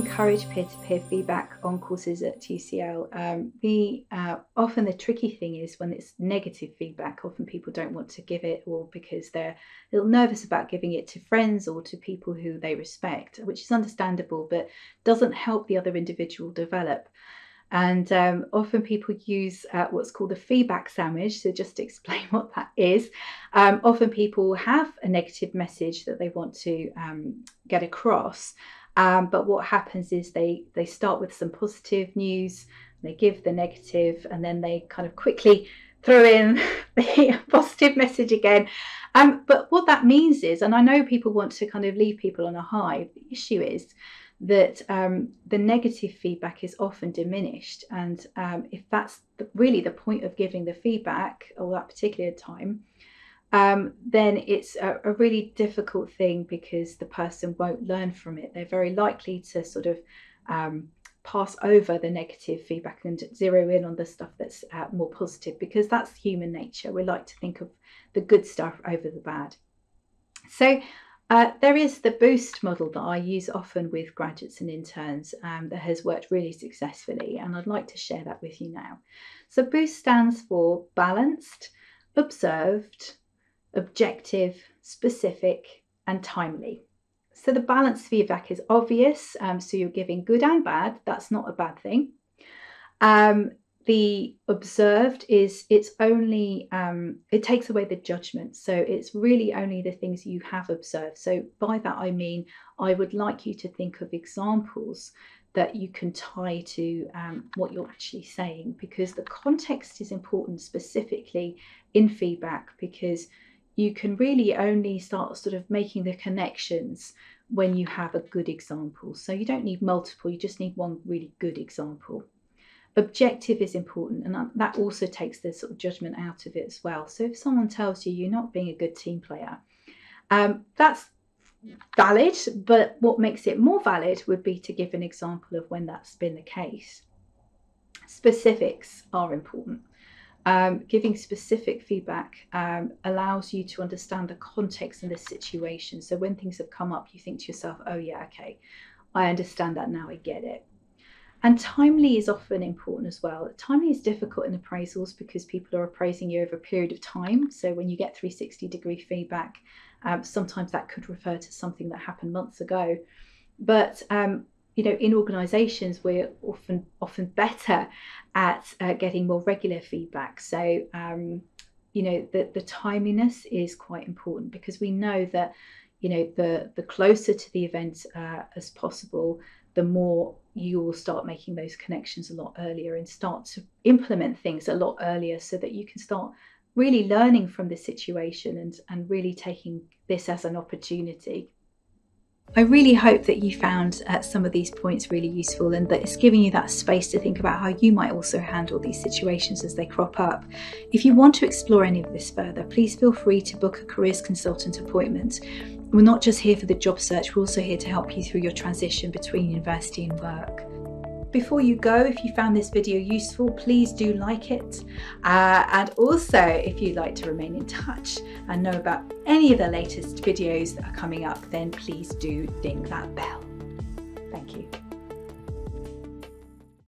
encourage peer-to-peer feedback on courses at UCL. Often the tricky thing is when it's negative feedback, often people don't want to give it, or because they're a little nervous about giving it to friends or to people who they respect, which is understandable, but doesn't help the other individual develop. And often people use what's called the feedback samage. So just to explain what that is, often people have a negative message that they want to get across. But what happens is they start with some positive news, they give the negative, and then they kind of quickly throw in the positive message again. But what that means is, and I know people want to kind of leave people on a high, the issue is that the negative feedback is often diminished. And if that's really the point of giving the feedback or that particular time, then it's a really difficult thing because the person won't learn from it. They're very likely to sort of pass over the negative feedback and zero in on the stuff that's more positive, because that's human nature. We like to think of the good stuff over the bad. So there is the BOOST model that I use often with graduates and interns that has worked really successfully, and I'd like to share that with you now. So BOOST stands for balanced, observed, objective, specific, and timely. So the balanced feedback is obvious, so you're giving good and bad. That's not a bad thing. The observed is it takes away the judgment. So it's really only the things you have observed. So by that I mean, I would like you to think of examples that you can tie to what you're actually saying, because the context is important, specifically in feedback, because you can really only start sort of making the connections when you have a good example. So you don't need multiple, you just need one really good example. Objective is important, and that also takes the sort of judgment out of it as well. So if someone tells you you're not being a good team player, that's valid, but what makes it more valid would be to give an example of when that's been the case. Specifics are important. Giving specific feedback allows you to understand the context and the situation. So when things have come up, you think to yourself, oh yeah, okay, I understand that now, I get it. And timely is often important as well. Timely is difficult in appraisals because people are appraising you over a period of time. So when you get 360-degree feedback, sometimes that could refer to something that happened months ago. But you know, in organisations, we're often better at getting more regular feedback. So you know, the timeliness is quite important, because we know that, you know, the closer to the event as possible, the more you will start making those connections a lot earlier and start to implement things a lot earlier, so that you can start really learning from the situation and really taking this as an opportunity. I really hope that you found some of these points really useful, and that it's giving you that space to think about how you might also handle these situations as they crop up. If you want to explore any of this further, please feel free to book a careers consultant appointment. We're not just here for the job search, we're also here to help you through your transition between university and work. Before you go, if you found this video useful, please do like it. And also, if you'd like to remain in touch and know about any of the latest videos that are coming up, then please do ding that bell. Thank you.